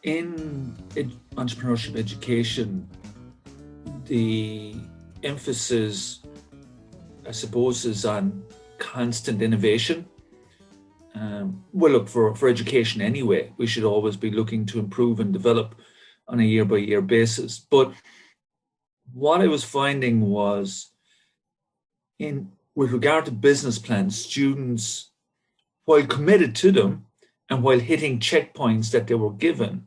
In entrepreneurship education, the emphasis, I suppose, is on constant innovation. Well, look, for education anyway, we should always be looking to improve and develop on a year-by-year basis. But what I was finding was, with regard to business plans, students, while committed to them and while hitting checkpoints that they were given,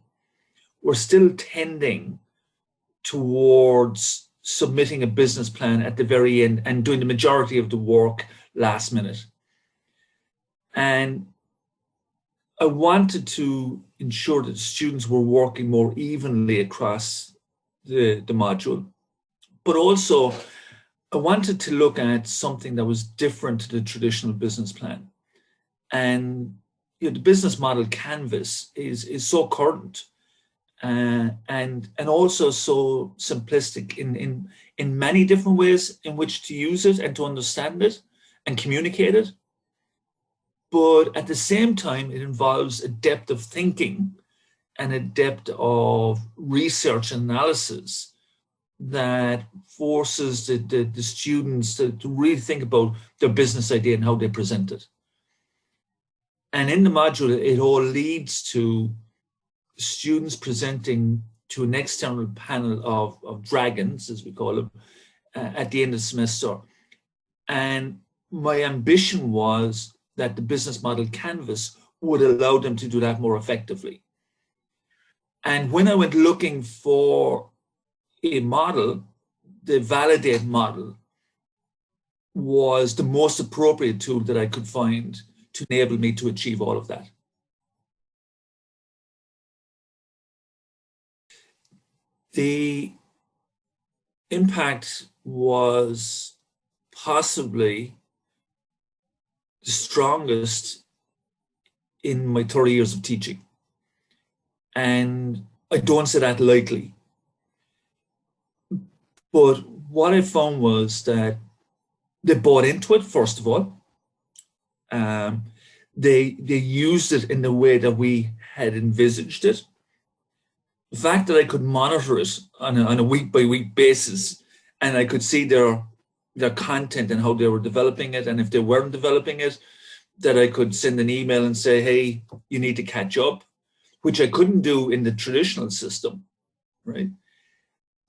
were still tending towards submitting a business plan at the very end and doing the majority of the work last minute. And I wanted to ensure that students were working more evenly across the module, but also I wanted to look at something that was different to the traditional business plan. And the business model canvas is so current and also so simplistic in many different ways in which to use it and to understand it and communicate it. But at the same time, it involves a depth of thinking and a depth of research analysis that forces the students to really think about their business idea and how they present it. And in the module, it all leads to students presenting to an external panel of dragons, as we call them, at the end of the semester. And my ambition was that the business model canvas would allow them to do that more effectively. And when I went looking for a model, the Validate model was the most appropriate tool that I could find to enable me to achieve all of that. The impact was possibly the strongest in my 30 years of teaching. And I don't say that lightly. But what I found was that they bought into it, first of all. They used it in the way that we had envisaged it. The fact that I could monitor it on a week-by-week basis, and I could see their content and how they were developing it, and if they weren't developing it, that I could send an email and say, hey, you need to catch up, which I couldn't do in the traditional system, right?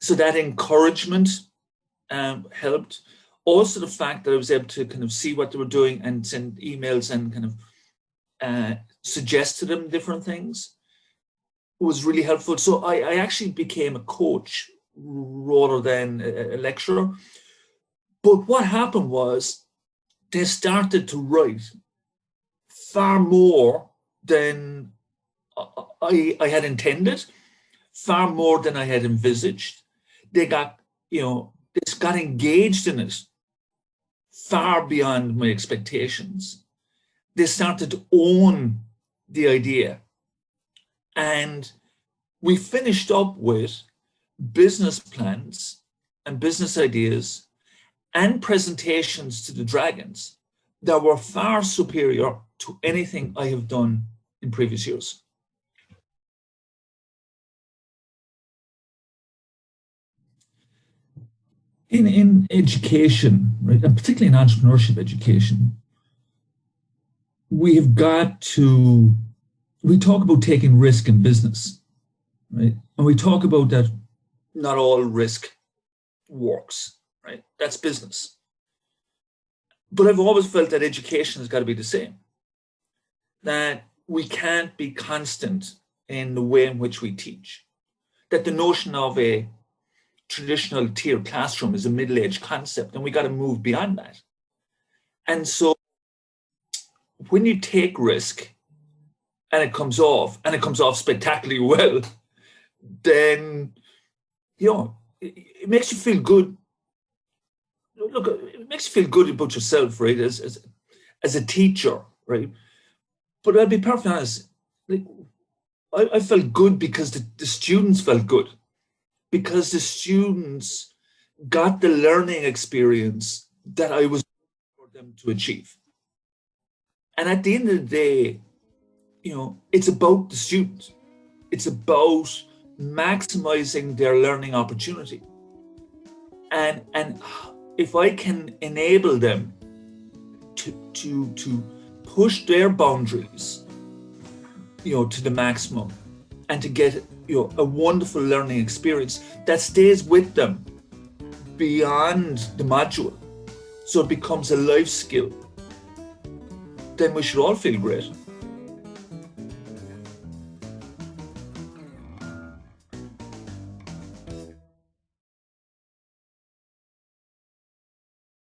So that encouragement helped. Also the fact that I was able to kind of see what they were doing and send emails and kind of suggest to them different things was really helpful. So I actually became a coach rather than a lecturer. But what happened was they started to write far more than I had intended, far more than I had envisaged. They got engaged in it far beyond my expectations. They started to own the idea. And we finished up with business plans and business ideas and presentations to the dragons that were far superior to anything I have done in previous years. In education, right, and particularly in entrepreneurship education, we talk about taking risk in business, right? And we talk about that not all risk works, right? That's business. But I've always felt that education has got to be the same, that we can't be constant in the way in which we teach, that the notion of a traditional tier classroom is a middle-aged concept, and we got to move beyond that. And so when you take risk and it comes off spectacularly well, then it makes you feel good. Look, it makes you feel good about yourself, right? As a teacher, right? But I'll be perfectly honest, I felt good because the students felt good, because the students got the learning experience that I was for them to achieve. And at the end of the day, it's about the student. It's about maximizing their learning opportunity. And if I can enable them to push their boundaries, to the maximum, and to get, a wonderful learning experience that stays with them beyond the module, so it becomes a life skill, then we should all feel great.